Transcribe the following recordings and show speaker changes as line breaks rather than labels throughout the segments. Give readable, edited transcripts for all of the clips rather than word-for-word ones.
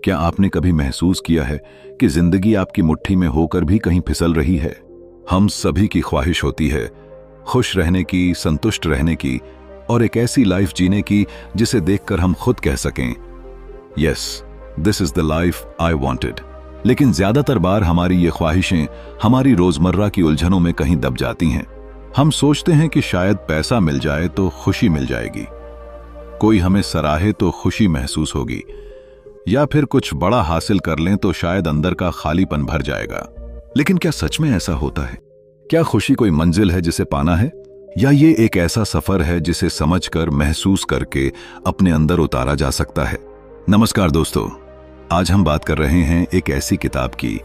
क्या आपने कभी महसूस किया है कि जिंदगी आपकी मुट्ठी में होकर भी कहीं फिसल रही है? हम सभी की ख्वाहिश होती है खुश रहने की, संतुष्ट रहने की और एक ऐसी लाइफ जीने की जिसे देखकर हम खुद कह सकें, yes, this is the life I wanted. लेकिन ज्यादातर बार हमारी ये ख्वाहिशें हमारी रोजमर्रा की उलझनों में कहीं दब जाती हैं। हम सोचते हैं कि शायद पैसा मिल जाए तो खुशी मिल जाएगी, कोई हमें सराहे तो खुशी महसूस होगी, या फिर कुछ बड़ा हासिल कर लें तो शायद अंदर का खालीपन भर जाएगा। लेकिन क्या सच में ऐसा होता है? क्या खुशी कोई मंजिल है जिसे पाना है, या ये एक ऐसा सफर है जिसे समझकर, महसूस करके अपने अंदर उतारा जा सकता है? नमस्कार दोस्तों, आज हम बात कर रहे हैं एक ऐसी किताब की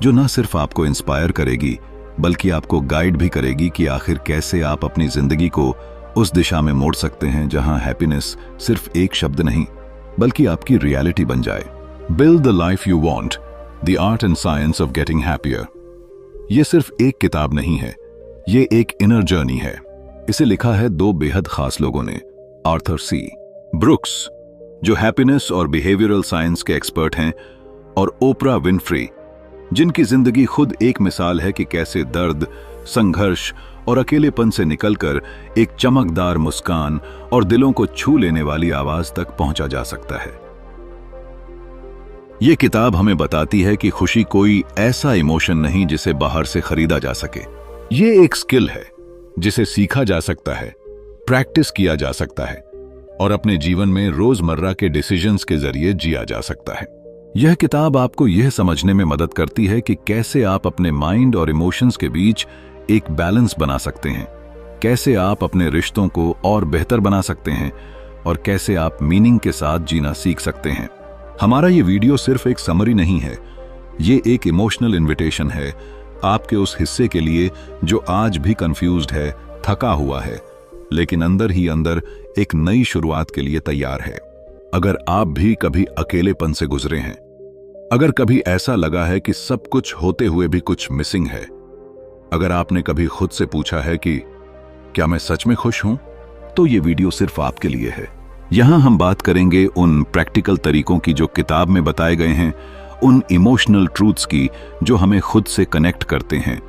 जो न सिर्फ आपको इंस्पायर करेगी बल्कि आपको गाइड भी करेगी कि आखिर कैसे आप अपनी जिंदगी को उस दिशा में मोड़ सकते हैं जहां हैप्पीनेस सिर्फ एक शब्द नहीं बल्कि आपकी रियलिटी बन जाए। Build the life you want, the art and science of getting happier. ये सिर्फ एक किताब नहीं है, ये एक इनर जर्नी है। इसे लिखा है दो बेहद खास लोगों ने, आर्थर सी ब्रुक्स जो हैप्पीनेस और बिहेवियरल साइंस के एक्सपर्ट हैं, और ओपरा विनफ्री जिनकी जिंदगी खुद एक मिसाल है कि कैसे दर्द, संघर्ष और अकेलेपन से निकलकर एक चमकदार मुस्कान और दिलों को छू लेने वाली आवाज तक पहुंचा जा सकता है। यह किताब हमें बताती है कि खुशी कोई ऐसा इमोशन नहीं जिसे बाहर से खरीदा जा सके। यह एक स्किल है जिसे सीखा जा सकता है, प्रैक्टिस किया जा सकता है और अपने जीवन में रोजमर्रा के डिसीजंस के जरिए जिया जा सकता है। यह किताब आपको यह समझने में मदद करती है कि कैसे आप अपने माइंड और इमोशंस के बीच एक बैलेंस बना सकते हैं, कैसे आप अपने रिश्तों को और बेहतर बना सकते हैं और कैसे आप मीनिंग के साथ जीना सीख सकते हैं। हमारा ये वीडियो सिर्फ एक समरी नहीं है, ये एक इमोशनल इन्विटेशन है आपके उस हिस्से के लिए जो आज भी कंफ्यूज्ड है, थका हुआ है, लेकिन अंदर ही अंदर एक नई शुरुआत के लिए तैयार है। अगर आप भी कभी अकेलेपन से गुजरे हैं, अगर कभी ऐसा लगा है कि सब कुछ होते हुए भी कुछ मिसिंग है, अगर आपने कभी खुद से पूछा है कि क्या मैं सच में खुश हूं, तो ये वीडियो सिर्फ आपके लिए है। यहां हम बात करेंगे उन प्रैक्टिकल तरीकों की जो किताब में बताए गए हैं, उन इमोशनल ट्रूथ्स की जो हमें खुद से कनेक्ट करते हैं,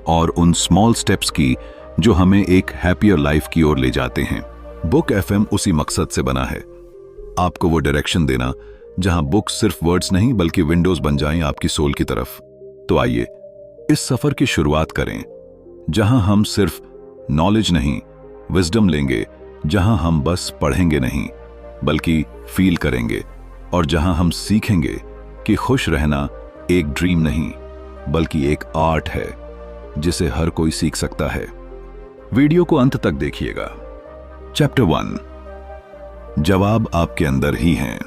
और उन स्मॉल स्टेप्स की जो हमें एक हैप्पियर लाइफ की ओर ले जाते हैं। बुक एफएम उसी मकसद से बना है, आपको वो डायरेक्शन देना जहां बुक्स सिर्फ वर्ड्स नहीं बल्कि विंडोज बन जाएं आपकी सोल की तरफ। तो आइए इस सफर की शुरुआत करें जहां हम सिर्फ नॉलेज नहीं, विजडम लेंगे, जहां हम बस पढ़ेंगे नहीं बल्कि फील करेंगे, और जहां हम सीखेंगे कि खुश रहना एक ड्रीम नहीं बल्कि एक आर्ट है जिसे हर कोई सीख सकता है। वीडियो को अंत तक देखिएगा। चैप्टर 1, जवाब आपके अंदर ही हैं।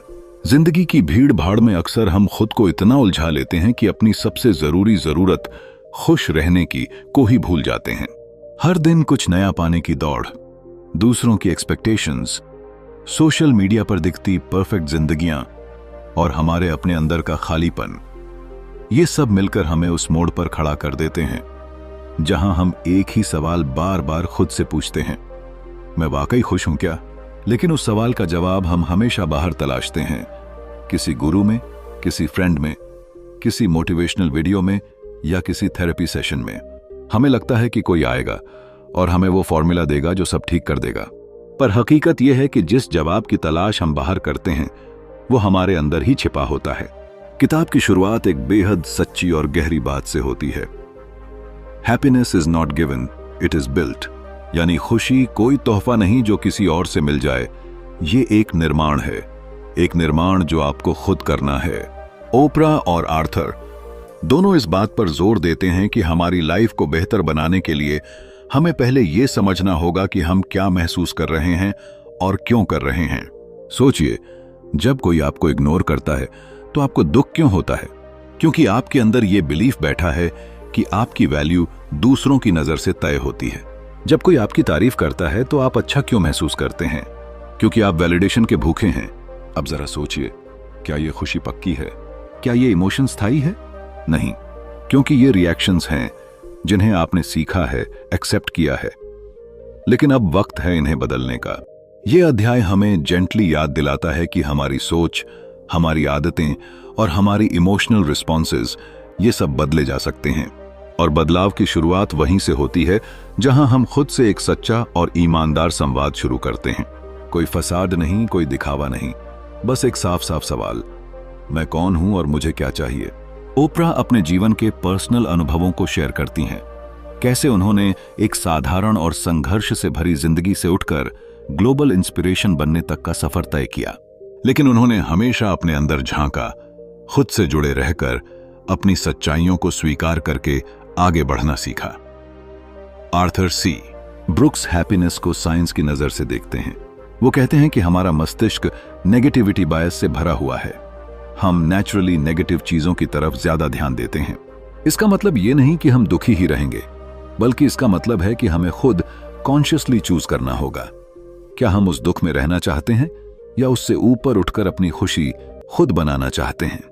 जिंदगी की भीड़ भाड़ में अक्सर हम खुद को इतना उलझा लेते हैं कि अपनी सबसे जरूरी जरूरत, खुश रहने की, को ही भूल जाते हैं। हर दिन कुछ नया पाने की दौड़, दूसरों की एक्सपेक्टेशंस, सोशल मीडिया पर दिखती परफेक्ट जिंदगियां और हमारे अपने अंदर का खालीपन, ये सब मिलकर हमें उस मोड़ पर खड़ा कर देते हैं जहां हम एक ही सवाल बार बार खुद से पूछते हैं, मैं वाकई खुश हूं क्या? लेकिन उस सवाल का जवाब हम हमेशा बाहर तलाशते हैं, किसी गुरु में, किसी फ्रेंड में, किसी मोटिवेशनल वीडियो में या किसी थेरेपी सेशन में। हमें लगता है कि कोई आएगा और हमें वो फॉर्मूला देगा जो सब ठीक कर देगा, पर हकीकत यह है कि जिस जवाब की तलाश हम बाहर करते हैं वो हमारे अंदर ही छिपा होता है। किताब की शुरुआत एक बेहद सच्ची और गहरी बात से होती है, happiness is not given, it is built. यानी खुशी कोई तोहफा नहीं जो किसी और से मिल जाए, ये एक निर्माण है, एक निर्माण जो आपको खुद करना है। ओपरा और आर्थर दोनों इस बात पर जोर देते हैं कि हमारी लाइफ को बेहतर बनाने के लिए हमें पहले यह समझना होगा कि हम क्या महसूस कर रहे हैं और क्यों कर रहे हैं। सोचिए, जब कोई आपको इग्नोर करता है तो आपको दुख क्यों होता है? क्योंकि आपके अंदर यह बिलीफ बैठा है कि आपकी वैल्यू दूसरों की नजर से तय होती है। जब कोई आपकी तारीफ करता है तो आप अच्छा क्यों महसूस करते हैं? क्योंकि आप वैलिडेशन के भूखे हैं। अब जरा सोचिए, क्या यह खुशी पक्की है? क्या यह इमोशन स्थायी है? नहीं, क्योंकि ये रिएक्शंस हैं जिन्हें आपने सीखा है, एक्सेप्ट किया है। लेकिन अब वक्त है इन्हें बदलने का। यह अध्याय हमें जेंटली याद दिलाता है कि हमारी सोच, हमारी आदतें और हमारी इमोशनल रिस्पॉन्सेज, ये सब बदले जा सकते हैं। और बदलाव की शुरुआत वहीं से होती है जहां हम खुद से एक सच्चा और ईमानदार संवाद शुरू करते हैं। कोई फसाद नहीं, कोई दिखावा नहीं, बस एक साफ साफ सवाल, मैं कौन हूं और मुझे क्या चाहिए। ओपरा अपने जीवन के पर्सनल अनुभवों को शेयर करती हैं, कैसे उन्होंने एक साधारण और संघर्ष से भरी जिंदगी से उठकर ग्लोबल इंस्पिरेशन बनने तक का सफर तय किया। लेकिन उन्होंने हमेशा अपने अंदर झांका, खुद से जुड़े रहकर अपनी सच्चाइयों को स्वीकार करके आगे बढ़ना सीखा। आर्थर सी ब्रुक्स हैप्पीनेस को साइंस की नजर से देखते हैं। वो कहते हैं कि हमारा मस्तिष्क नेगेटिविटी बायस से भरा हुआ है। हम नेचुरली नेगेटिव चीजों की तरफ ज्यादा ध्यान देते हैं। इसका मतलब ये नहीं कि हम दुखी ही रहेंगे, बल्कि इसका मतलब है कि हमें खुद कॉन्शियसली चूज करना होगा। क्या हम उस दुख में रहना चाहते हैं या उससे ऊपर उठकर अपनी खुशी खुद बनाना चाहते हैं।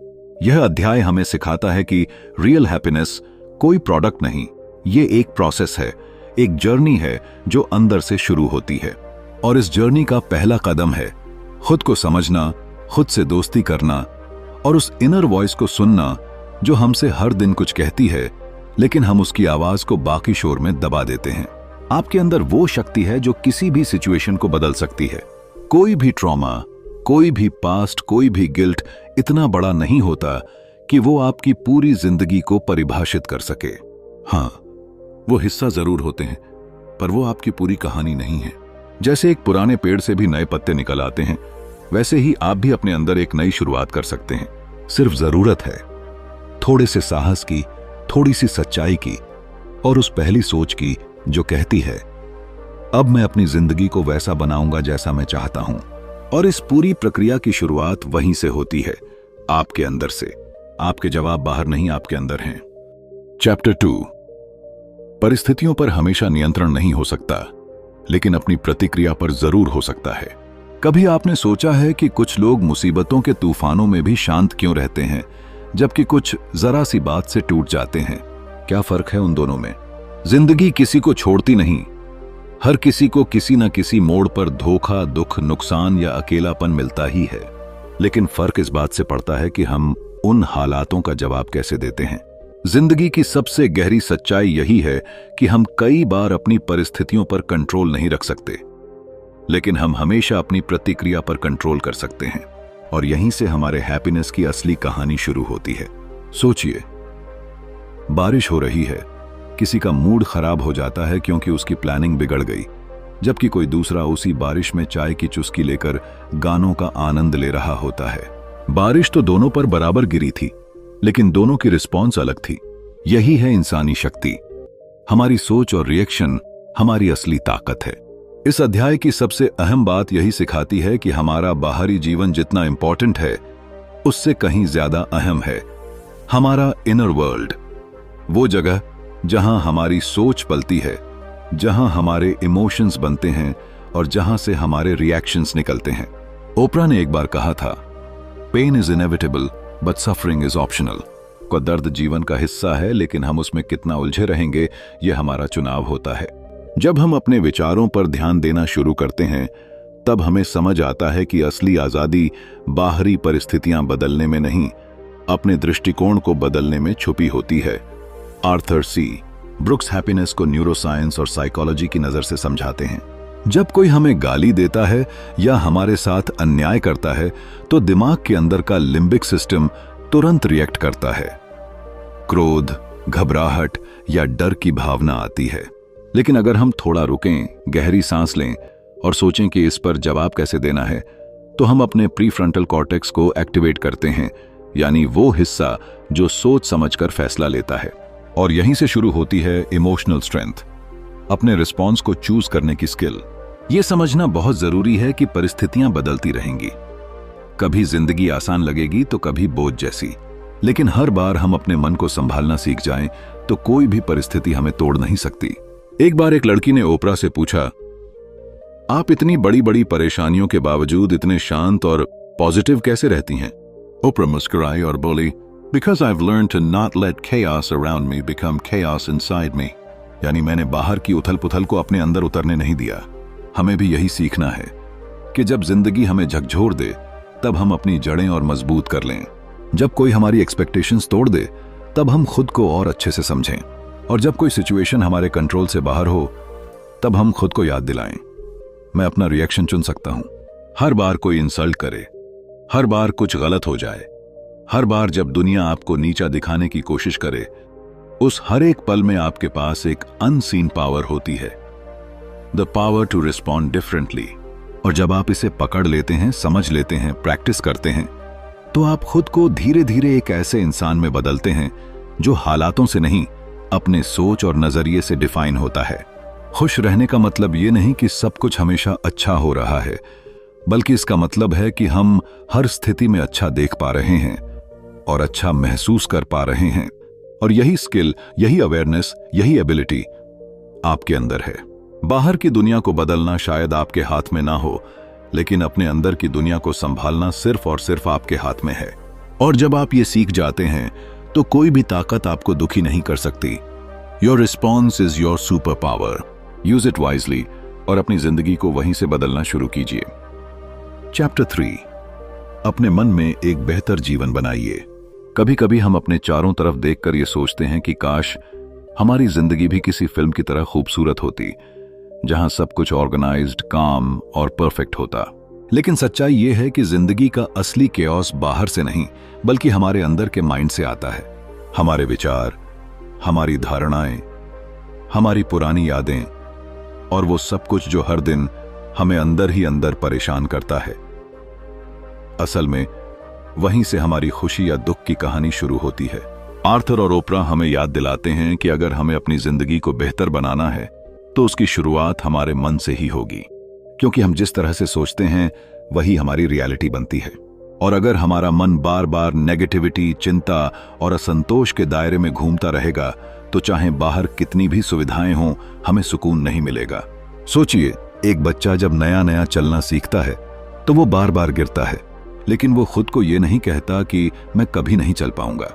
यह अध्याय हमें सिखाता है कि रियल हैप्पीनेस कोई प्रोडक्ट नहीं, ये एक प्रोसेस है, एक जर्नी है जो अंदर से शुरू होती है। और इस जर्नी का पहला कदम है खुद को समझना, खुद से दोस्ती करना और उस इनर वॉइस को सुनना जो हमसे हर दिन कुछ कहती है, लेकिन हम उसकी आवाज को बाकी शोर में दबा देते हैं। आपके अंदर वो शक्ति है जो किसी भी सिचुएशन को बदल सकती है। कोई भी ट्रॉमा, कोई भी पास्ट, कोई भी गिल्ट इतना बड़ा नहीं होता कि वो आपकी पूरी जिंदगी को परिभाषित कर सके। हाँ, वो हिस्सा जरूर होते हैं, पर वो आपकी पूरी कहानी नहीं है। जैसे एक पुराने पेड़ से भी नए पत्ते निकल आते हैं, वैसे ही आप भी अपने अंदर एक नई शुरुआत कर सकते हैं। सिर्फ जरूरत है थोड़े से साहस की, थोड़ी सी सच्चाई की और उस पहली सोच की जो कहती है, अब मैं अपनी जिंदगी को वैसा बनाऊंगा जैसा मैं चाहता हूं। और इस पूरी प्रक्रिया की शुरुआत वहीं से होती है, आपके अंदर से। आपके जवाब बाहर नहीं, आपके अंदर हैं। चैप्टर 2। परिस्थितियों पर हमेशा नियंत्रण नहीं हो सकता, लेकिन अपनी प्रतिक्रिया पर जरूर हो सकता है। कभी आपने सोचा है कि कुछ लोग मुसीबतों के तूफानों में भी शांत क्यों रहते हैं, जबकि कुछ जरा सी बात से टूट जाते हैं? क्या फर्क है उन दोनों में? जिंदगी किसी को छोड़ती नहीं। हर किसी को किसी न किसी मोड़ पर धोखा, दुख, नुकसान या अकेलापन मिलता ही है। लेकिन फर्क इस बात से पड़ता है कि हम उन हालातों का जवाब कैसे देते हैं। जिंदगी की सबसे गहरी सच्चाई यही है कि हम कई बार अपनी परिस्थितियों पर कंट्रोल नहीं रख सकते, लेकिन हम हमेशा अपनी प्रतिक्रिया पर कंट्रोल कर सकते हैं। और यहीं से हमारे हैप्पीनेस की असली कहानी शुरू होती है। सोचिए, बारिश हो रही है, किसी का मूड खराब हो जाता है क्योंकि उसकी प्लानिंग बिगड़ गई, जबकि कोई दूसरा उसी बारिश में चाय की चुस्की लेकर गानों का आनंद ले रहा होता है। बारिश तो दोनों पर बराबर गिरी थी, लेकिन दोनों की रिस्पॉन्स अलग थी। यही है इंसानी शक्ति। हमारी सोच और रिएक्शन हमारी असली ताकत है। इस अध्याय की सबसे अहम बात यही सिखाती है कि हमारा बाहरी जीवन जितना इंपॉर्टेंट है, उससे कहीं ज्यादा अहम है हमारा इनर वर्ल्ड। वो जगह जहां हमारी सोच पलती है, जहां हमारे इमोशंस बनते हैं और जहां से हमारे रिएक्शंस निकलते हैं। ओपरा ने एक बार कहा था, pain is inevitable but suffering is optional. को दर्द जीवन का हिस्सा है, लेकिन हम उसमें कितना उलझे रहेंगे यह हमारा चुनाव होता है। जब हम अपने विचारों पर ध्यान देना शुरू करते हैं, तब हमें समझ आता है कि असली आजादी बाहरी परिस्थितियां बदलने में नहीं, अपने दृष्टिकोण को बदलने में छुपी होती है। आर्थर सी ब्रुक्स हैप्पीनेस को न्यूरोसाइंस और साइकोलॉजी की नजर से समझाते हैं। जब कोई हमें गाली देता है या हमारे साथ अन्याय करता है, तो दिमाग के अंदर का लिम्बिक सिस्टम तुरंत रिएक्ट करता है। क्रोध, घबराहट या डर की भावना आती है। लेकिन अगर हम थोड़ा रुकें, गहरी सांस लें और सोचें कि इस पर जवाब कैसे देना है, तो हम अपने प्रीफ्रंटल कॉर्टेक्स को एक्टिवेट करते हैं, यानी वो हिस्सा जो सोच समझकर फैसला लेता है। और यहीं से शुरू होती है इमोशनल स्ट्रेंथ, अपने रिस्पॉन्स को चूज करने की स्किल। यह समझना बहुत जरूरी है कि परिस्थितियां बदलती रहेंगी। कभी जिंदगी आसान लगेगी तो कभी बोझ जैसी, लेकिन हर बार हम अपने मन को संभालना सीख जाएं तो कोई भी परिस्थिति हमें तोड़ नहीं सकती। एक बार एक लड़की ने ओपरा से पूछा, आप इतनी बड़ी बड़ी परेशानियों के बावजूद इतने शांत और पॉजिटिव कैसे रहती हैं? ओपरा मुस्कुराई और बोली, Because I've learned to not let chaos around me become chaos inside me. यानी मैंने बाहर की उथल पुथल को अपने अंदर उतरने नहीं दिया। हमें भी यही सीखना है कि जब जिंदगी हमें झकझोर दे, तब हम अपनी जड़ें और मजबूत कर लें। जब कोई हमारी एक्सपेक्टेशंस तोड़ दे, तब हम खुद को और अच्छे से समझें। और जब कोई सिचुएशन हमारे कंट्रोल से बाहर हो, तब हम खुद को याद दिलाएं, मैं अपना रिएक्शन चुन सकता हूं। हर बार कोई इंसल्ट करे, हर बार कुछ गलत हो जाए, हर बार जब दुनिया आपको नीचा दिखाने की कोशिश करे, उस हर एक पल में आपके पास एक अनसीन पावर होती है, the power to respond differently. और जब आप इसे पकड़ लेते हैं, समझ लेते हैं, प्रैक्टिस करते हैं, तो आप खुद को धीरे धीरे एक ऐसे इंसान में बदलते हैं जो हालातों से नहीं, अपने सोच और नजरिए से डिफाइन होता है। खुश रहने का मतलब ये नहीं कि सब कुछ हमेशा अच्छा हो रहा है, बल्कि इसका मतलब है कि हम हर स्थिति में अच्छा देख पा रहे हैं और अच्छा महसूस कर पा रहे हैं। और यही स्किल, यही अवेयरनेस, यही एबिलिटी आपके अंदर है। बाहर की दुनिया को बदलना शायद आपके हाथ में ना हो, लेकिन अपने अंदर की दुनिया को संभालना सिर्फ और सिर्फ आपके हाथ में है। और जब आप ये सीख जाते हैं, तो कोई भी ताकत आपको दुखी नहीं कर सकती। Your response is your super power. Use it wisely और अपनी जिंदगी को वहीं से बदलना शुरू कीजिए। चैप्टर 3, अपने मन में एक बेहतर जीवन बनाइए। कभी कभी हम अपने चारों तरफ देखकर ये सोचते हैं कि काश हमारी जिंदगी भी किसी फिल्म की तरह खूबसूरत होती, जहां सब कुछ ऑर्गेनाइज्ड, काम और परफेक्ट होता। लेकिन सच्चाई यह है कि जिंदगी का असली केओस बाहर से नहीं, बल्कि हमारे अंदर के माइंड से आता है। हमारे विचार, हमारी धारणाएं, हमारी पुरानी यादें और वो सब कुछ जो हर दिन हमें अंदर ही अंदर परेशान करता है। असल में वहीं से हमारी खुशी या दुख की कहानी शुरू होती है। आर्थर और ओपरा हमें याद दिलाते हैं कि अगर हमें अपनी जिंदगी को बेहतर बनाना है, तो उसकी शुरुआत हमारे मन से ही होगी, क्योंकि हम जिस तरह से सोचते हैं वही हमारी रियलिटी बनती है। और अगर हमारा मन बार बार नेगेटिविटी, चिंता और असंतोष के दायरे में घूमता रहेगा, तो चाहे बाहर कितनी भी सुविधाएं हों, हमें सुकून नहीं मिलेगा। सोचिए, एक बच्चा जब नया नया चलना सीखता है तो वो बार बार गिरता है, लेकिन वो खुद को ये नहीं कहता कि मैं कभी नहीं चल पाऊंगा।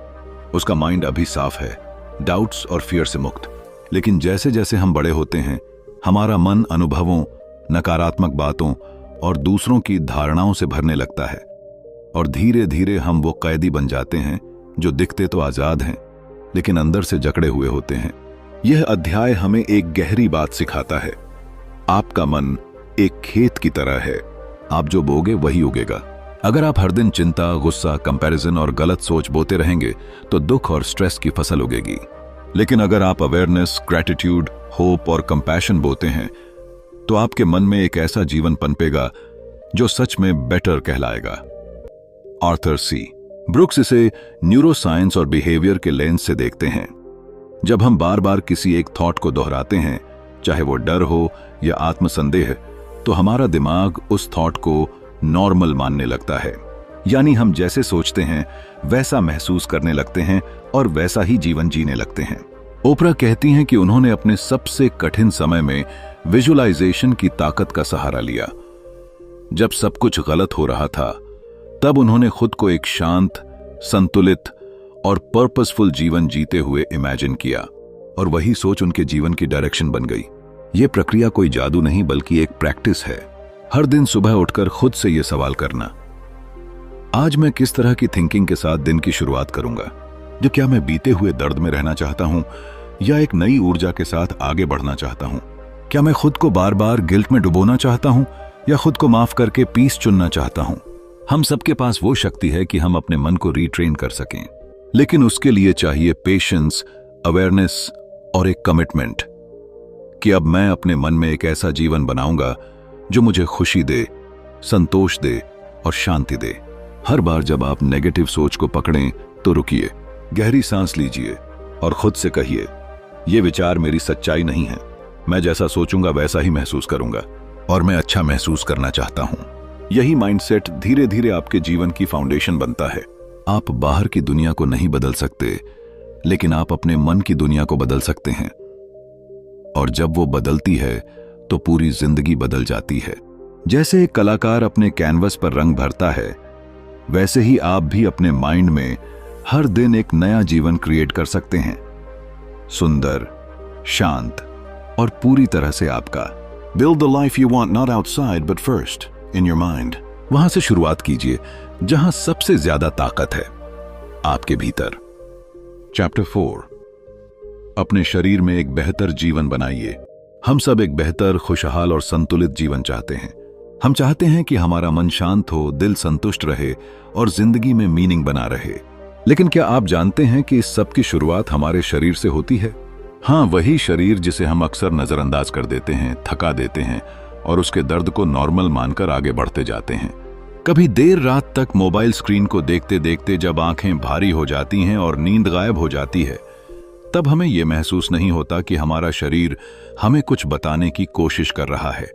उसका माइंड अभी साफ है, डाउट्स और फियर से मुक्त। लेकिन जैसे जैसे हम बड़े होते हैं, हमारा मन अनुभवों, नकारात्मक बातों और दूसरों की धारणाओं से भरने लगता है, और धीरे धीरे हम वो कैदी बन जाते हैं जो दिखते तो आजाद हैं, लेकिन अंदर से जकड़े हुए होते हैं। यह अध्याय हमें एक गहरी बात सिखाता है। आपका मन एक खेत की तरह है, आप जो बोगे वही उगेगा। अगर आप हर दिन चिंता, गुस्सा, कंपैरिजन और गलत सोच बोते रहेंगे, तो दुख और स्ट्रेस की फसल उगेगी। लेकिन अगर आप अवेयरनेस, ग्रैटिट्यूड, होप और कंपैशन बोते हैं, तो आपके मन में एक ऐसा जीवन पनपेगा जो सच में बेटर कहलाएगा। आर्थर सी ब्रुक्स इसे न्यूरोसाइंस और बिहेवियर के लेंस से देखते हैं। जब हम बार बार किसी एक थॉट को दोहराते हैं, चाहे वो डर हो या आत्मसंदेह, तो हमारा दिमाग उस थॉट को नॉर्मल मानने लगता है। यानी हम जैसे सोचते हैं वैसा महसूस करने लगते हैं और वैसा ही जीवन जीने लगते हैं। ओपरा कहती हैं कि उन्होंने अपने सबसे कठिन समय में विजुअलाइजेशन की ताकत का सहारा लिया। जब सब कुछ गलत हो रहा था, तब उन्होंने खुद को एक शांत, संतुलित और पर्पसफुल जीवन जीते हुए इमेजिन किया, और वही सोच उनके जीवन की डायरेक्शन बन गई। यह प्रक्रिया कोई जादू नहीं, बल्कि एक प्रैक्टिस है। हर दिन सुबह उठकर खुद से यह सवाल करना, आज मैं किस तरह की थिंकिंग के साथ दिन की शुरुआत करूंगा? जो क्या मैं बीते हुए दर्द में रहना चाहता हूं या एक नई ऊर्जा के साथ आगे बढ़ना चाहता हूं? क्या मैं खुद को बार बार गिल्ट में डुबोना चाहता हूं या खुद को माफ करके पीस चुनना चाहता हूं? हम सबके पास वो शक्ति है कि हम अपने मन को रीट्रेन कर सकें, लेकिन उसके लिए चाहिए पेशेंस, अवेयरनेस और एक कमिटमेंट कि अब मैं अपने मन में एक ऐसा जीवन बनाऊंगा जो मुझे खुशी दे, संतोष दे और शांति दे। हर बार जब आप नेगेटिव सोच को पकड़ें, तो रुकिए, गहरी सांस लीजिए और खुद से कहिए, ये विचार मेरी सच्चाई नहीं है। मैं जैसा सोचूंगा वैसा ही महसूस करूंगा और मैं अच्छा महसूस करना चाहता हूं। यही माइंडसेट धीरे धीरे आपके जीवन की फाउंडेशन बनता है। आप बाहर की दुनिया को नहीं बदल सकते, लेकिन आप अपने मन की दुनिया को बदल सकते हैं, और जब वो बदलती है तो पूरी जिंदगी बदल जाती है। जैसे एक कलाकार अपने कैनवस पर रंग भरता है, वैसे ही आप भी अपने माइंड में हर दिन एक नया जीवन क्रिएट कर सकते हैं, सुंदर, शांत और पूरी तरह से आपका। Build the life you want not outside but first in your mind. वहां से शुरुआत कीजिए जहां सबसे ज्यादा ताकत है, आपके भीतर। चैप्टर 4, अपने शरीर में एक बेहतर जीवन बनाइए। हम सब एक बेहतर, खुशहाल और संतुलित जीवन चाहते हैं। हम चाहते हैं कि हमारा मन शांत हो, दिल संतुष्ट रहे और जिंदगी में मीनिंग बना रहे। लेकिन क्या आप जानते हैं कि इस सब की शुरुआत हमारे शरीर से होती है? हाँ, वही शरीर जिसे हम अक्सर नजरअंदाज कर देते हैं, थका देते हैं और उसके दर्द को नॉर्मल मानकर आगे बढ़ते जाते हैं। कभी देर रात तक मोबाइल स्क्रीन को देखते देखते जब आंखें भारी हो जाती हैं और नींद गायब हो जाती है, तब हमें यह महसूस नहीं होता कि हमारा शरीर हमें कुछ बताने की कोशिश कर रहा है।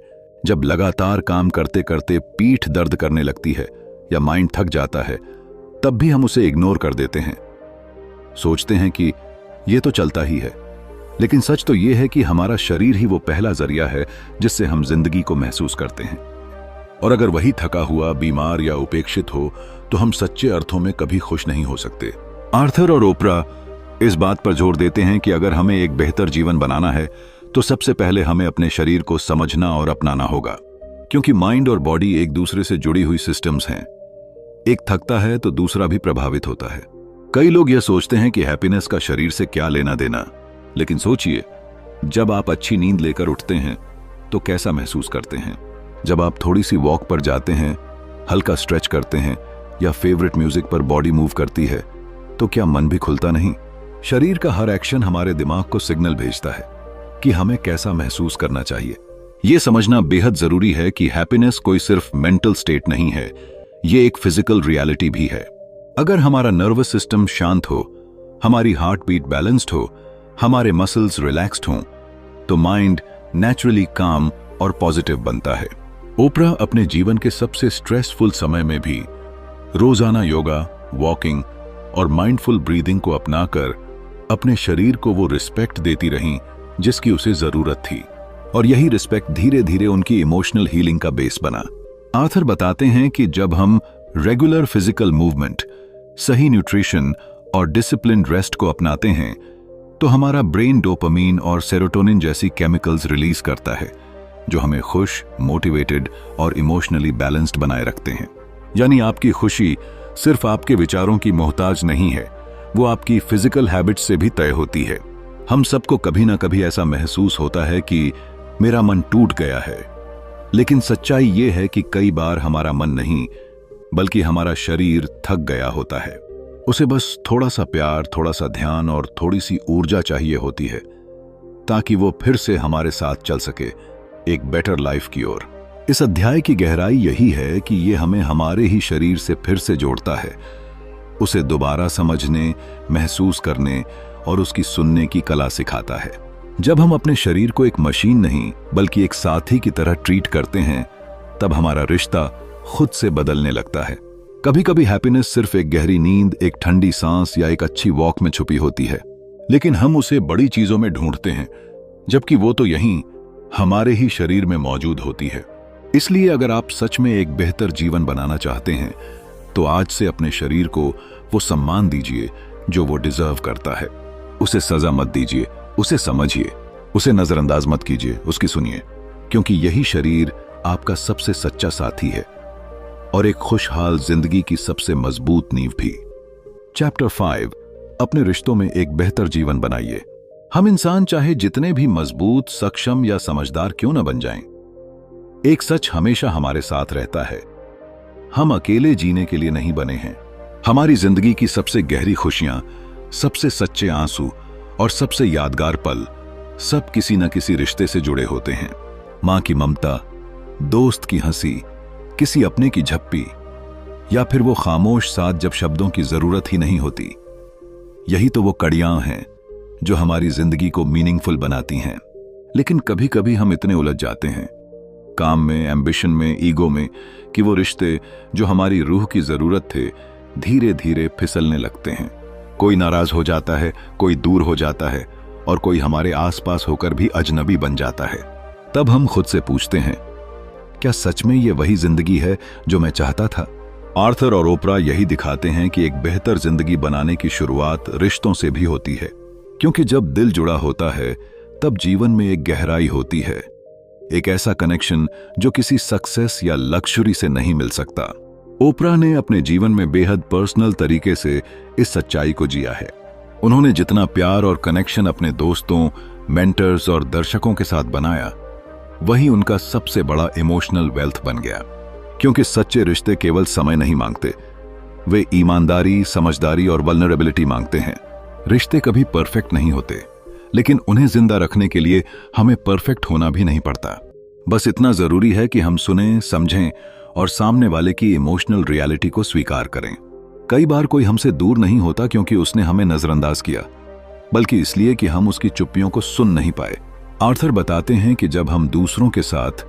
जब लगातार काम करते करते पीठ दर्द करने लगती है या माइंड थक जाता है, तब भी हम उसे इग्नोर कर देते हैं। सोचते हैं कि यह तो चलता ही है, लेकिन सच तो यह है कि हमारा शरीर ही वो पहला जरिया है जिससे हम जिंदगी को महसूस करते हैं। और अगर वही थका हुआ, बीमार या उपेक्षित हो तो हम सच्चे अर्थों में कभी खुश नहीं हो सकते। आर्थर और ओपरा इस बात पर जोर देते हैं कि अगर हमें एक बेहतर जीवन बनाना है तो सबसे पहले हमें अपने शरीर को समझना और अपनाना होगा, क्योंकि माइंड और बॉडी एक दूसरे से जुड़ी हुई सिस्टम्स हैं। एक थकता है तो दूसरा भी प्रभावित होता है। कई लोग यह सोचते हैं कि हैप्पीनेस का शरीर से क्या लेना देना, लेकिन सोचिए, जब आप अच्छी नींद लेकर उठते हैं तो कैसा महसूस करते हैं? जब आप थोड़ी सी वॉक पर जाते हैं, हल्का स्ट्रेच करते हैं या फेवरेट म्यूजिक पर बॉडी मूव करती है, तो क्या मन भी खुलता नहीं? शरीर का हर एक्शन हमारे दिमाग को सिग्नल भेजता है कि हमें कैसा महसूस करना चाहिए। यह समझना बेहद जरूरी है कि हैप्पीनेस कोई सिर्फ मेंटल स्टेट नहीं है, यह एक फिजिकल रियलिटी भी है। अगर हमारा नर्वस सिस्टम शांत हो, हमारी हार्ट बीट बैलेंस्ड हो, हमारे मसल्स रिलैक्स्ड हों, तो माइंड नेचुरली काम और पॉजिटिव बनता है। ओपरा अपने जीवन के सबसे स्ट्रेसफुल समय में भी रोजाना योगा, वॉकिंग और माइंडफुल ब्रीदिंग को अपनाकर अपने शरीर को वो रिस्पेक्ट देती रहीं जिसकी उसे जरूरत थी, और यही रिस्पेक्ट धीरे धीरे उनकी इमोशनल हीलिंग का बेस बना। आर्थर बताते हैं कि जब हम रेगुलर फिजिकल मूवमेंट, सही न्यूट्रिशन और डिसिप्लिन रेस्ट को अपनाते हैं तो हमारा ब्रेन डोपामीन और सेरोटोनिन जैसी केमिकल्स रिलीज करता है, जो हमें खुश, मोटिवेटेड और इमोशनली बैलेंस्ड बनाए रखते हैं। यानी आपकी खुशी सिर्फ आपके विचारों की मोहताज नहीं है, वो आपकी फिजिकल हैबिट्स से भी तय होती है। हम सबको कभी ना कभी ऐसा महसूस होता है कि मेरा मन टूट गया है, लेकिन सच्चाई ये है कि कई बार हमारा मन नहीं, बल्कि हमारा शरीर थक गया होता है। उसे बस थोड़ा सा प्यार, थोड़ा सा ध्यान और थोड़ी सी ऊर्जा चाहिए होती है ताकि वो फिर से हमारे साथ चल सके एक बेटर लाइफ की ओर। इस अध्याय की गहराई यही है कि ये हमें हमारे ही शरीर से फिर से जोड़ता है, उसे दोबारा समझने, महसूस करने और उसकी सुनने की कला सिखाता है। जब हम अपने शरीर को एक मशीन नहीं बल्कि एक साथी की तरह ट्रीट करते हैं, तब हमारा रिश्ता खुद से बदलने लगता है। कभी कभी हैप्पीनेस सिर्फ एक गहरी नींद, एक ठंडी सांस या एक अच्छी वॉक में छुपी होती है, लेकिन हम उसे बड़ी चीजों में ढूंढते हैं, जबकि वो तो यहीं हमारे ही शरीर में मौजूद होती है। इसलिए अगर आप सच में एक बेहतर जीवन बनाना चाहते हैं तो आज से अपने शरीर को वो सम्मान दीजिए जो वो डिजर्व करता है। उसे सजा मत दीजिए, उसे समझिए, उसे नजरअंदाज मत कीजिए, उसकी सुनिए, क्योंकि यही शरीर आपका सबसे सच्चा साथी है और एक खुशहाल जिंदगी की सबसे मजबूत नींव भी। चैप्टर 5, अपने रिश्तों में एक बेहतर जीवन बनाइए। हम इंसान चाहे जितने भी मजबूत, सक्षम या समझदार क्यों न बन जाएं, एक सच हमेशा हमारे साथ रहता है, हम अकेले जीने के लिए नहीं बने हैं। हमारी जिंदगी की सबसे गहरी खुशियां, सबसे सच्चे आंसू और सबसे यादगार पल सब किसी न किसी रिश्ते से जुड़े होते हैं। मां की ममता, दोस्त की हंसी, किसी अपने की झप्पी या फिर वो खामोश साथ जब शब्दों की जरूरत ही नहीं होती। यही तो वो कड़ियां हैं जो हमारी जिंदगी को मीनिंगफुल बनाती हैं। लेकिन कभी कभी हम इतने उलझ जाते हैं काम में, एम्बिशन में, ईगो में, कि वो रिश्ते जो हमारी रूह की जरूरत थे धीरे धीरे फिसलने लगते हैं। कोई नाराज हो जाता है, कोई दूर हो जाता है और कोई हमारे आसपास होकर भी अजनबी बन जाता है। तब हम खुद से पूछते हैं, क्या सच में ये वही जिंदगी है जो मैं चाहता था? आर्थर और ओपरा यही दिखाते हैं कि एक बेहतर जिंदगी बनाने की शुरुआत रिश्तों से भी होती है, क्योंकि जब दिल जुड़ा होता है तब जीवन में एक गहराई होती है, एक ऐसा कनेक्शन जो किसी सक्सेस या लग्जरी से नहीं मिल सकता। ओपरा ने अपने जीवन में बेहद पर्सनल तरीके से इस सच्चाई को जिया है। उन्होंने जितना प्यार और कनेक्शन अपने दोस्तों, मेंटर्स और दर्शकों के साथ बनाया, वही उनका सबसे बड़ा इमोशनल वेल्थ बन गया। क्योंकि सच्चे रिश्ते केवल समय नहीं मांगते, वे ईमानदारी, समझदारी और वल्नरेबिलिटी मांगते हैं। रिश्ते कभी परफेक्ट नहीं होते, लेकिन उन्हें जिंदा रखने के लिए हमें परफेक्ट होना भी नहीं पड़ता। बस इतना जरूरी है कि हम सुनें, समझें और सामने वाले की इमोशनल रियलिटी को स्वीकार करें। कई बार कोई हमसे दूर नहीं होता क्योंकि उसने हमें नजरअंदाज किया, बल्कि इसलिए कि हम उसकी चुप्पियों को सुन नहीं पाए। आर्थर बताते हैं कि जब हम दूसरों के साथ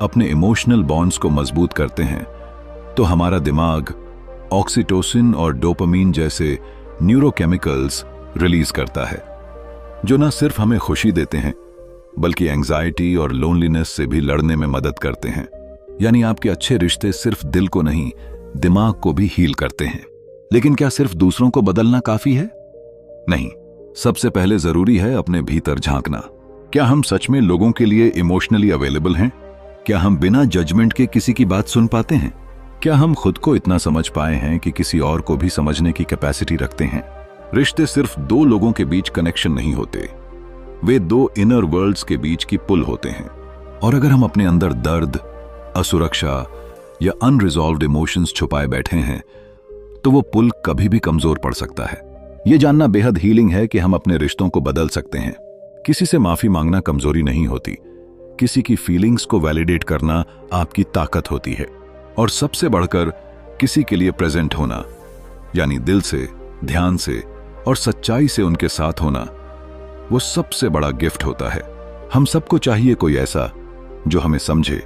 अपने इमोशनल बॉन्ड्स को मजबूत करते हैं तो हमारा दिमाग ऑक्सीटोसिन और डोपामीन जैसे न्यूरोकेमिकल्स रिलीज करता है, जो न सिर्फ हमें खुशी देते हैं बल्कि एंजाइटी और लोनलीनेस से भी लड़ने में मदद करते हैं। यानी आपके अच्छे रिश्ते सिर्फ दिल को नहीं, दिमाग को भी हील करते हैं। लेकिन क्या सिर्फ दूसरों को बदलना काफी है? नहीं, सबसे पहले जरूरी है अपने भीतर झांकना। क्या हम सच में लोगों के लिए इमोशनली अवेलेबल हैं? क्या हम बिना जजमेंट के किसी की बात सुन पाते हैं? क्या हम खुद को इतना समझ पाए हैं कि किसी और को भी समझने की कैपेसिटी रखते हैं? रिश्ते सिर्फ दो लोगों के बीच कनेक्शन नहीं होते, वे दो इनर वर्ल्ड्स के बीच की पुल होते हैं। और अगर हम अपने अंदर दर्द, असुरक्षा या अनरिजॉल्व्ड इमोशंस छुपाए बैठे हैं तो वो पुल कभी भी कमजोर पड़ सकता है। ये जानना बेहद हीलिंग है कि हम अपने रिश्तों को बदल सकते हैं। किसी से माफी मांगना कमजोरी नहीं होती, किसी की फीलिंग्स को वैलिडेट करना आपकी ताकत होती है। और सबसे बढ़कर किसी के लिए प्रेजेंट होना, यानी दिल से, ध्यान से और सच्चाई से उनके साथ होना, वो सबसे बड़ा गिफ्ट होता है। हम सबको चाहिए कोई ऐसा जो हमें समझे,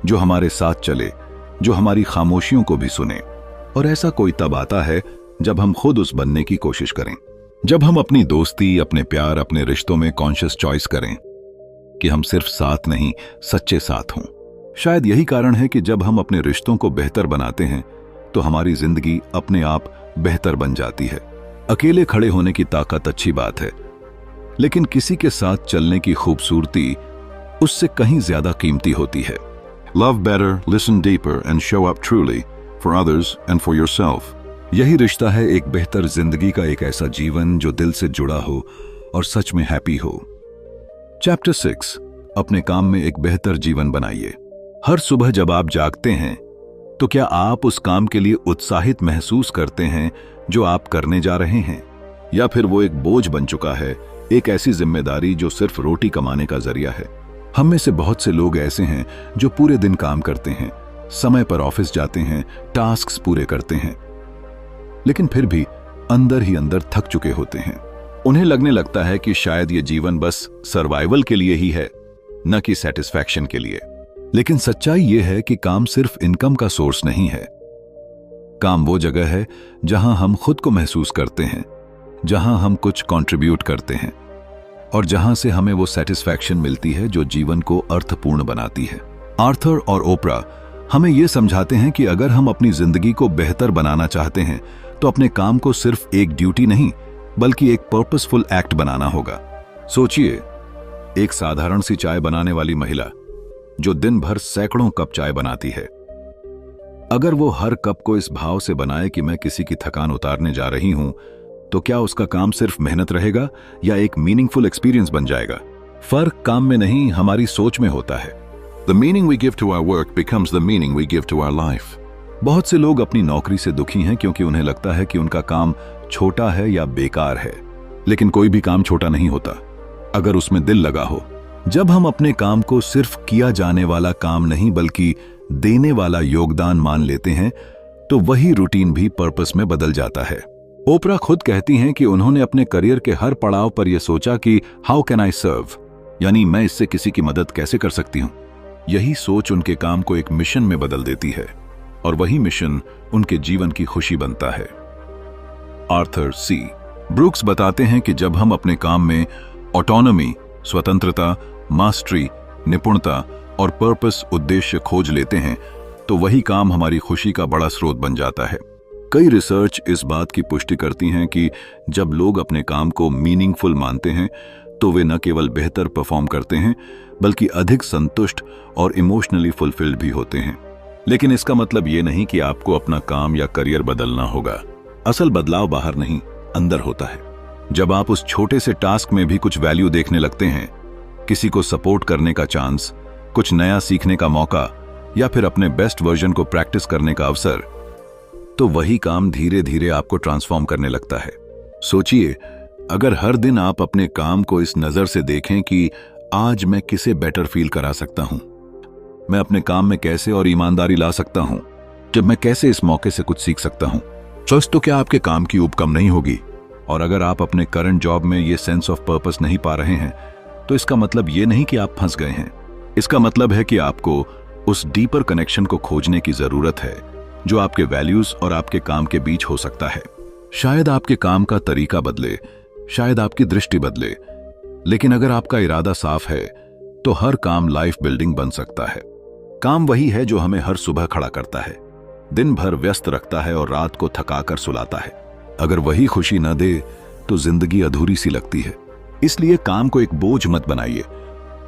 जो हमारे साथ चले, जो हमारी खामोशियों को भी सुने। और ऐसा कोई तब आता है जब हम खुद उस बनने की कोशिश करें। जब हम अपनी दोस्ती, अपने प्यार, अपने रिश्तों में कॉन्शियस चॉइस करें कि हम सिर्फ साथ नहीं, सच्चे साथ हों। शायद यही कारण है कि जब हम अपने रिश्तों को बेहतर बनाते हैं तो हमारी जिंदगी अपने आप बेहतर बन जाती है। अकेले खड़े होने की ताकत अच्छी बात है, लेकिन किसी के साथ चलने की खूबसूरती उससे कहीं ज्यादा कीमती होती है। Love better, listen deeper and show up truly for others and for yourself. यही रिश्ता है एक बेहतर जिंदगी का, एक ऐसा जीवन जो दिल से जुड़ा हो और सच में हैप्पी हो। चैप्टर 6, अपने काम में एक बेहतर जीवन बनाइए। हर सुबह जब आप जागते हैं तो क्या आप उस काम के लिए उत्साहित महसूस करते हैं जो आप करने जा रहे हैं, या फिर वो एक बोझ बन चुका है, एक ऐसी जिम्मेदारी जो सिर्फ रोटी कमाने का जरिया है? हम में से बहुत से लोग ऐसे हैं जो पूरे दिन काम करते हैं, समय पर ऑफिस जाते हैं, टास्क्स पूरे करते हैं, लेकिन फिर भी अंदर ही अंदर थक चुके होते हैं। उन्हें लगने लगता है कि शायद ये जीवन बस सर्वाइवल के लिए ही है, न कि सेटिस्फैक्शन के लिए। लेकिन सच्चाई ये है कि काम सिर्फ इनकम का सोर्स नहीं है। काम वो जगह है जहां हम खुद को महसूस करते हैं, जहां हम कुछ कंट्रीब्यूट करते हैं और जहां से हमें वो सेटिस्फैक्शन मिलती है जो जीवन को अर्थपूर्ण बनाती है। आर्थर और ओपरा हमें ये समझाते हैं कि अगर हम अपनी जिंदगी को बेहतर बनाना चाहते हैं तो अपने काम को सिर्फ एक ड्यूटी नहीं बल्कि एक पर्पसफुल एक्ट बनाना होगा। सोचिए, एक साधारण सी चाय बनाने वाली महिला जो दिन भर सैकड़ों कप चाय बनाती है, अगर वो हर कप को इस भाव से बनाए कि मैं किसी की थकान उतारने जा रही हूं, तो क्या उसका काम सिर्फ मेहनत रहेगा या एक मीनिंगफुल एक्सपीरियंस बन जाएगा? फर्क काम में नहीं, हमारी सोच में होता है। The meaning we give to our work becomes the meaning we give to our life. बहुत से लोग अपनी नौकरी से दुखी हैं क्योंकि उन्हें लगता है कि उनका काम छोटा है या बेकार है। लेकिन कोई भी काम छोटा नहीं होता अगर उसमें दिल लगा हो। जब हम अपने काम को सिर्फ किया जाने वाला काम नहीं बल्कि देने वाला योगदान मान लेते हैं तो वही रूटीन भी पर्पस में बदल जाता है। ओपरा खुद कहती हैं कि उन्होंने अपने करियर के हर पड़ाव पर यह सोचा कि हाउ कैन आई सर्व, यानी मैं इससे किसी की मदद कैसे कर सकती हूं। यही सोच उनके काम को एक मिशन में बदल देती है और वही मिशन उनके जीवन की खुशी बनता है। आर्थर सी ब्रूक्स बताते हैं कि जब हम अपने काम में ऑटोनॉमी, स्वतंत्रता, मास्टरी, निपुणता और पर्पस, उद्देश्य खोज लेते हैं तो वही काम हमारी खुशी का बड़ा स्रोत बन जाता है। कई रिसर्च इस बात की पुष्टि करती हैं कि जब लोग अपने काम को मीनिंगफुल मानते हैं तो वे न केवल बेहतर परफॉर्म करते हैं बल्कि अधिक संतुष्ट और इमोशनली फुलफिल्ड भी होते हैं। लेकिन इसका मतलब ये नहीं कि आपको अपना काम या करियर बदलना होगा। असल बदलाव बाहर नहीं, अंदर होता है। जब आप उस छोटे से टास्क में भी कुछ वैल्यू देखने लगते हैं, किसी को सपोर्ट करने का चांस, कुछ नया सीखने का मौका या फिर अपने बेस्ट वर्जन को प्रैक्टिस करने का अवसर, तो वही काम धीरे धीरे आपको ट्रांसफॉर्म करने लगता है। सोचिए, अगर हर दिन आप अपने काम को इस नजर से देखें कि आज मैं किसे बेटर फील करा सकता हूं, मैं अपने काम में कैसे और ईमानदारी ला सकता हूं, जब मैं कैसे इस मौके से कुछ सीख सकता हूं, तो क्या आपके काम की ऊब कम नहीं होगी। और अगर आप अपने करंट जॉब में ये सेंस ऑफ पर्पस नहीं पा रहे हैं, तो इसका मतलब ये नहीं कि आप फंस गए हैं। इसका मतलब है कि आपको उस डीपर कनेक्शन को खोजने की जरूरत है जो आपके वैल्यूज और आपके काम के बीच हो सकता है। शायद आपके काम का तरीका बदले, शायद आपकी दृष्टि बदले, लेकिन अगर आपका इरादा साफ है तो हर काम लाइफ बिल्डिंग बन सकता है। काम वही है जो हमें हर सुबह खड़ा करता है, दिन भर व्यस्त रखता है और रात को थकाकर सुलाता है। अगर वही खुशी न दे तो जिंदगी अधूरी सी लगती है। इसलिए काम को एक बोझ मत बनाइए,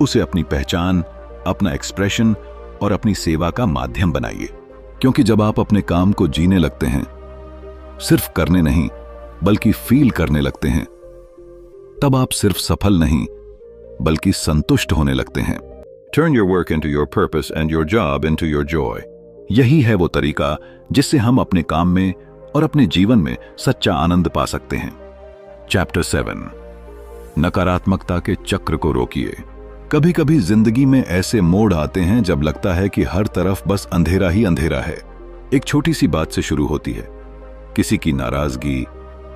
उसे अपनी पहचान, अपना एक्सप्रेशन और अपनी सेवा का माध्यम बनाइए। क्योंकि जब आप अपने काम को जीने लगते हैं, सिर्फ करने नहीं बल्कि फील करने लगते हैं, तब आप सिर्फ सफल नहीं बल्कि संतुष्ट होने लगते हैं। Turn your work into your purpose and your job into your joy। यही है वो तरीका जिससे हम अपने काम में और अपने जीवन में सच्चा आनंद पा सकते हैं। चैप्टर 7, नकारात्मकता के चक्र को रोकिए। कभी कभी जिंदगी में ऐसे मोड़ आते हैं जब लगता है कि हर तरफ बस अंधेरा ही अंधेरा है। एक छोटी सी बात से शुरू होती है, किसी की नाराजगी,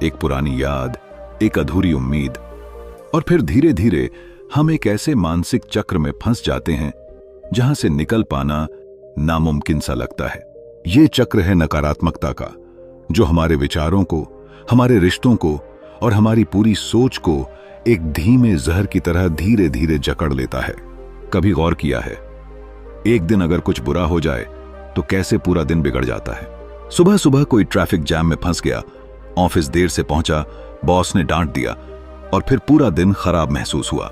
एक पुरानी याद, एक अधूरी उम्मीद, और फिर धीरे धीरे हम एक ऐसे मानसिक चक्र में फंस जाते हैं जहां से निकल पाना नामुमकिन सा लगता है। ये चक्र है नकारात्मकता का, जो हमारे विचारों को, हमारे रिश्तों को और हमारी पूरी सोच को एक धीमे जहर की तरह धीरे धीरे जकड़ लेता है। कभी गौर किया है, एक दिन अगर कुछ बुरा हो जाए तो कैसे पूरा दिन बिगड़ जाता है। सुबह सुबह कोई ट्रैफिक जैम में फंस गया, ऑफिस देर से पहुंचा, बॉस ने डांट दिया और फिर पूरा दिन खराब महसूस हुआ।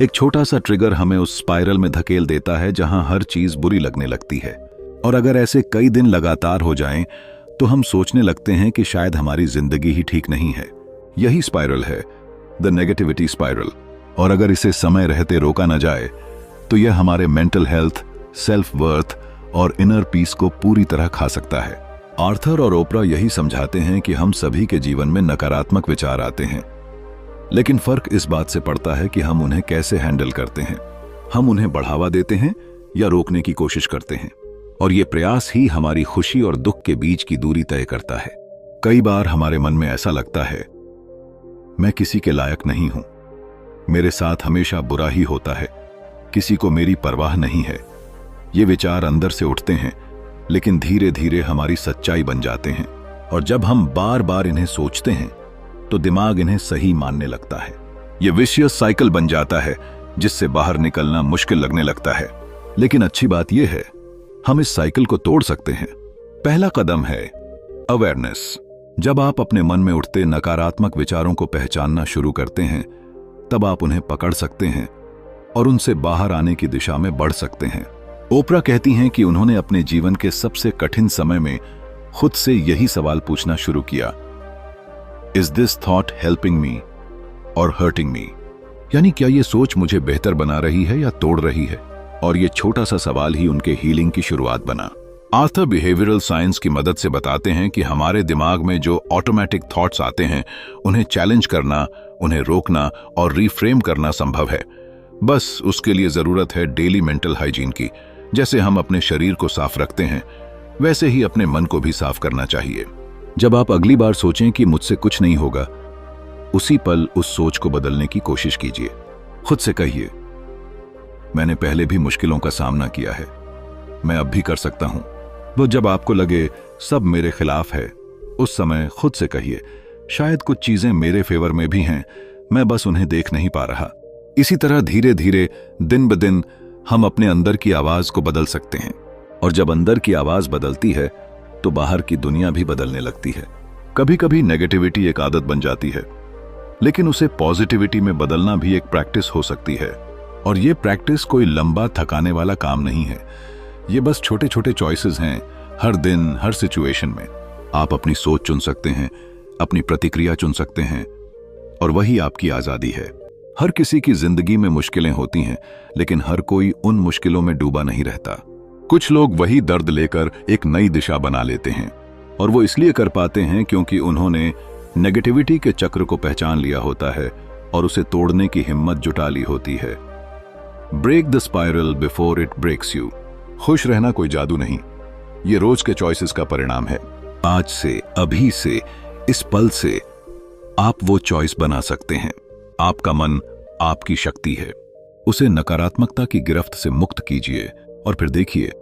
एक छोटा सा ट्रिगर हमें उस स्पाइरल में धकेल देता है जहां हर चीज बुरी लगने लगती है। और अगर ऐसे कई दिन लगातार हो जाएं, तो हम सोचने लगते हैं कि शायद हमारी जिंदगी ही ठीक नहीं है। यही स्पाइरल है, द नेगेटिविटी स्पाइरल। और अगर इसे समय रहते रोका न जाए तो यह हमारे मेंटल हेल्थ, सेल्फ वर्थ और इनर पीस को पूरी तरह खा सकता है। आर्थर और ओपरा यही समझाते हैं कि हम सभी के जीवन में नकारात्मक विचार आते हैं, लेकिन फर्क इस बात से पड़ता है कि हम उन्हें कैसे हैंडल करते हैं। हम उन्हें बढ़ावा देते हैं या रोकने की कोशिश करते हैं, और ये प्रयास ही हमारी खुशी और दुख के बीच की दूरी तय करता है। कई बार हमारे मन में ऐसा लगता है, मैं किसी के लायक नहीं हूं, मेरे साथ हमेशा बुरा ही होता है, किसी को मेरी परवाह नहीं है। ये विचार अंदर से उठते हैं, लेकिन धीरे धीरे हमारी सच्चाई बन जाते हैं। और जब हम बार बार इन्हें सोचते हैं तो दिमाग इन्हें सही मानने लगता है। ये विशियस साइकिल बन जाता है जिससे बाहर निकलना मुश्किल लगने लगता है। लेकिन अच्छी बात यह है, हम इस साइकिल को तोड़ सकते हैं। पहला कदम है अवेयरनेस। जब आप अपने मन में उठते नकारात्मक विचारों को पहचानना शुरू करते हैं, तब आप उन्हें पकड़ सकते हैं और उनसे बाहर आने की दिशा में बढ़ सकते हैं। ओपरा कहती हैं कि उन्होंने अपने जीवन के सबसे कठिन समय में खुद से यही सवाल पूछना शुरू किया, is this thought helping me और हर्टिंग मी? यानी क्या ये सोच मुझे बेहतर बना रही है या तोड़ रही है? और ये छोटा सा सवाल ही उनके हीलिंग की शुरुआत बना। आर्थर बिहेवियरल साइंस की मदद से बताते हैं कि हमारे दिमाग में जो ऑटोमेटिक थॉट्स आते हैं, उन्हें चैलेंज करना, उन्हें रोकना और रीफ्रेम करना संभव है। बस उसके लिए जरूरत है डेली मेंटल हाइजीन की। जैसे हम अपने शरीर को साफ रखते हैं, वैसे ही अपने मन को भी साफ करना चाहिए। जब आप अगली बार सोचें कि मुझसे कुछ नहीं होगा, उसी पल उस सोच को बदलने की कोशिश कीजिए। खुद से कहिए, मैंने पहले भी मुश्किलों का सामना किया है, मैं अब भी कर सकता हूं। वो जब आपको लगे सब मेरे खिलाफ है, उस समय खुद से कहिए, शायद कुछ चीजें मेरे फेवर में भी हैं, मैं बस उन्हें देख नहीं पा रहा। इसी तरह धीरे धीरे दिन ब दिन हम अपने अंदर की आवाज को बदल सकते हैं। और जब अंदर की आवाज बदलती है तो बाहर की दुनिया भी बदलने लगती है। कभी कभी नेगेटिविटी एक आदत बन जाती है। लेकिन उसे पॉजिटिविटी में बदलना भी एक प्रैक्टिस हो सकती है। और ये प्रैक्टिस कोई लंबा थकाने वाला काम नहीं है। ये बस छोटे छोटे चॉइसेस हैं, हर दिन, हर सिचुएशन में। आप अपनी सोच चुन सकते हैं, अपनी प्रतिक्रिया चुन सकते हैं, और वही आपकी आजादी है। हर किसी की जिंदगी में मुश्किलें होती हैं, लेकिन हर कोई उन मुश्किलों में डूबा नहीं रहता। कुछ लोग वही दर्द लेकर एक नई दिशा बना लेते हैं, और वो इसलिए कर पाते हैं क्योंकि उन्होंने नेगेटिविटी के चक्र को पहचान लिया होता है और उसे तोड़ने की हिम्मत जुटा ली होती है। Break the spiral before it breaks you. खुश रहना कोई जादू नहीं, ये रोज के चॉइसेस का परिणाम है। आज से, अभी से, इस पल से आप वो चॉइस बना सकते हैं। आपका मन आपकी शक्ति है, उसे नकारात्मकता की गिरफ्त से मुक्त कीजिए और फिर देखिए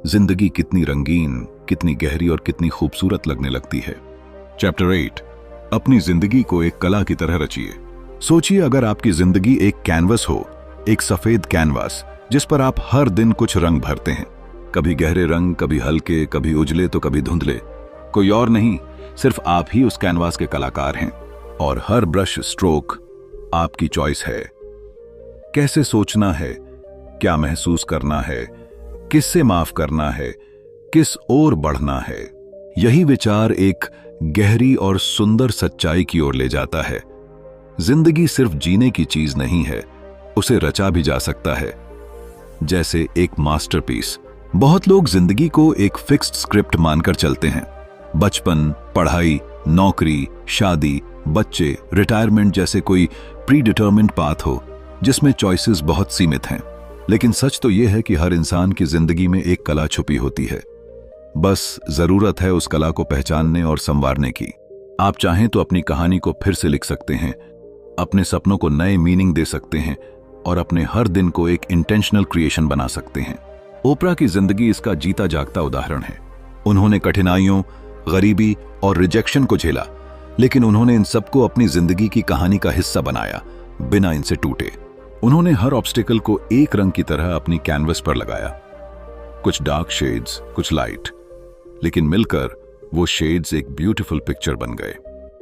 जिंदगी कितनी रंगीन, कितनी गहरी और कितनी खूबसूरत लगने लगती है। चैप्टर 8, अपनी जिंदगी को एक कला की तरह रचिए। सोचिए अगर आपकी जिंदगी एक कैनवस हो, एक सफेद कैनवास जिस पर आप हर दिन कुछ रंग भरते हैं। कभी गहरे रंग, कभी हल्के, कभी उजले तो कभी धुंधले। कोई और नहीं, सिर्फ आप ही उस कैनवास के कलाकार हैं, और हर ब्रश स्ट्रोक आपकी चॉइस है। कैसे सोचना है, क्या महसूस करना है, किससे माफ करना है, किस ओर बढ़ना है। यही विचार एक गहरी और सुंदर सच्चाई की ओर ले जाता है। जिंदगी सिर्फ जीने की चीज नहीं है, उसे रचा भी जा सकता है, जैसे एक मास्टरपीस। बहुत लोग जिंदगी को एक फिक्स्ड स्क्रिप्ट मानकर चलते हैं। बचपन, पढ़ाई, नौकरी, शादी, बच्चे, रिटायरमेंट जैसे कोई प्री डिटर्मिन्ड पाथ हो जिसमें चॉइसेस बहुत सीमित हैं। लेकिन सच तो यह है कि हर इंसान की जिंदगी में एक कला छुपी होती है। बस जरूरत है उस कला को पहचानने और संवारने की। आप चाहें तो अपनी कहानी को फिर से लिख सकते हैं, अपने सपनों को नए मीनिंग दे सकते हैं और अपने हर दिन को एक इंटेंशनल क्रिएशन बना सकते हैं। ओपरा की जिंदगी इसका जीता जागता उदाहरण है। उन्होंने कठिनाइयों, गरीबी और रिजेक्शन को झेला, लेकिन उन्होंने इन सबको अपनी जिंदगी की कहानी का हिस्सा बनाया, बिना इनसे टूटे। उन्होंने हर ऑब्स्टिकल को एक रंग की तरह अपनी कैनवस पर लगाया, कुछ डार्क शेड्स, कुछ लाइट, लेकिन मिलकर वो शेड्स एक ब्यूटीफुल पिक्चर बन गए।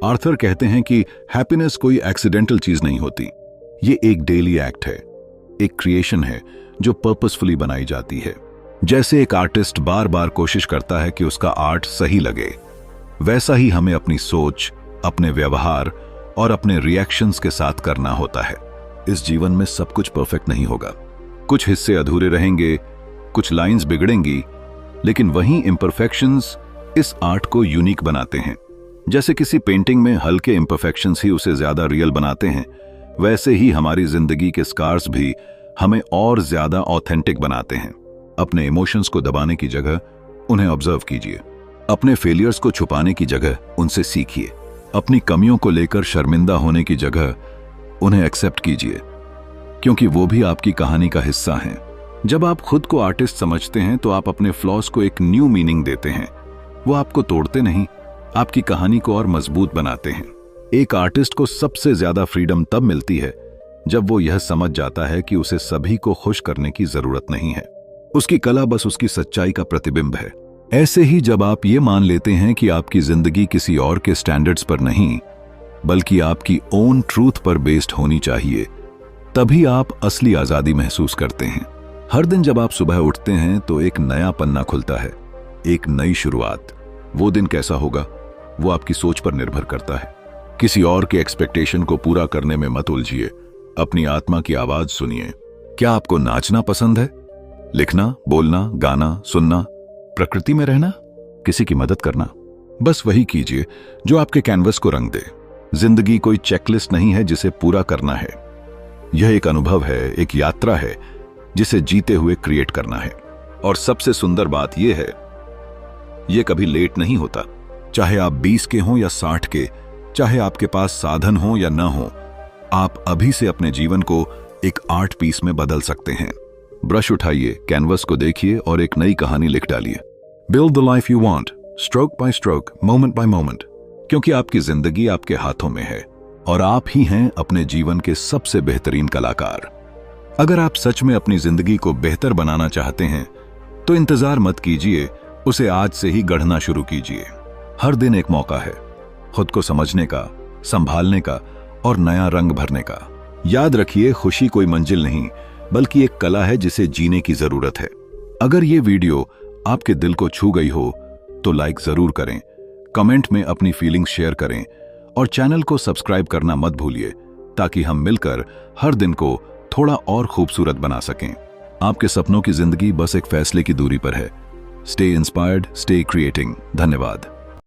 आर्थर कहते हैं कि हैप्पीनेस कोई एक्सीडेंटल चीज नहीं होती, ये एक डेली एक्ट है, एक क्रिएशन है जो पर्पसफुली बनाई जाती है। जैसे एक आर्टिस्ट बार बार कोशिश करता है कि उसका आर्ट सही लगे, वैसा ही हमें अपनी सोच, अपने व्यवहार और अपने रिएक्शंस के साथ करना होता है। इस जीवन में सब कुछ परफेक्ट नहीं होगा, कुछ हिस्से अधूरे रहेंगे, कुछ लाइंस बिगड़ेंगी, लेकिन वहीं इम्परफेक्शंस इस आर्ट को यूनिक बनाते हैं। जैसे किसी पेंटिंग में हल्के इम्परफेक्शंस ही उसे ज्यादा रियल बनाते हैं, वैसे ही हमारी जिंदगी के स्कार्स भी हमें और ज्यादा ऑथेंटिक बनाते हैं। अपने इमोशंस को दबाने की जगह उन्हें ऑब्जर्व कीजिए। अपने फेलियर्स को छुपाने की जगह उनसे सीखिए। अपनी कमियों को लेकर शर्मिंदा होने की जगह उन्हें एक्सेप्ट कीजिए, क्योंकि वो भी आपकी कहानी का हिस्सा हैं। जब आप खुद को आर्टिस्ट समझते हैं तो आप अपने फ्लॉज को एक न्यू मीनिंग देते हैं। वो आपको तोड़ते नहीं, आपकी कहानी को और मजबूत बनाते हैं। एक आर्टिस्ट को सबसे ज्यादा फ्रीडम तब मिलती है जब वो यह समझ जाता है कि उसे सभी को खुश करने की जरूरत नहीं है। उसकी कला बस उसकी सच्चाई का प्रतिबिंब है। ऐसे ही जब आप ये मान लेते हैं कि आपकी जिंदगी किसी और के स्टैंडर्ड्स पर नहीं, बल्कि आपकी ओन ट्रूथ पर बेस्ड होनी चाहिए, तभी आप असली आजादी महसूस करते हैं। हर दिन जब आप सुबह उठते हैं तो एक नया पन्ना खुलता है, एक नई शुरुआत। वो दिन कैसा होगा वो आपकी सोच पर निर्भर करता है। किसी और के एक्सपेक्टेशन को पूरा करने में मत उलझिए, अपनी आत्मा की आवाज सुनिए। क्या आपको नाचना पसंद है? लिखना, बोलना, गाना, सुनना, प्रकृति में रहना, किसी की मदद करना? बस वही कीजिए जो आपके कैनवस को रंग दे। जिंदगी कोई चेकलिस्ट नहीं है जिसे पूरा करना है। यह एक अनुभव है, एक यात्रा है जिसे जीते हुए क्रिएट करना है। और सबसे सुंदर बात यह है, यह कभी लेट नहीं होता। चाहे आप 20 के हों या 60 के, चाहे आपके पास साधन हो या न हो, आप अभी से अपने जीवन को एक आर्ट पीस में बदल सकते हैं। ब्रश उठाइए, कैनवस को देखिए और एक नई कहानी लिख डालिए। Build the life you want, stroke bye stroke, moment bye moment, क्योंकि आपकी जिंदगी आपके हाथों में है और आप ही हैं अपने जीवन के सबसे बेहतरीन कलाकार। अगर आप सच में अपनी जिंदगी को बेहतर बनाना चाहते हैं तो इंतजार मत कीजिए, उसे आज से ही गढ़ना शुरू कीजिए। हर दिन एक मौका है खुद को समझने का, संभालने का और नया रंग भरने का। याद रखिए, खुशी कोई मंजिल नहीं बल्कि एक कला है जिसे जीने की जरूरत है। अगर ये वीडियो आपके दिल को छू गई हो तो लाइक जरूर करें, कमेंट में अपनी फीलिंग्स शेयर करें और चैनल को सब्सक्राइब करना मत भूलिए, ताकि हम मिलकर हर दिन को थोड़ा और खूबसूरत बना सकें। आपके सपनों की जिंदगी बस एक फैसले की दूरी पर है। Stay inspired, stay creating. धन्यवाद।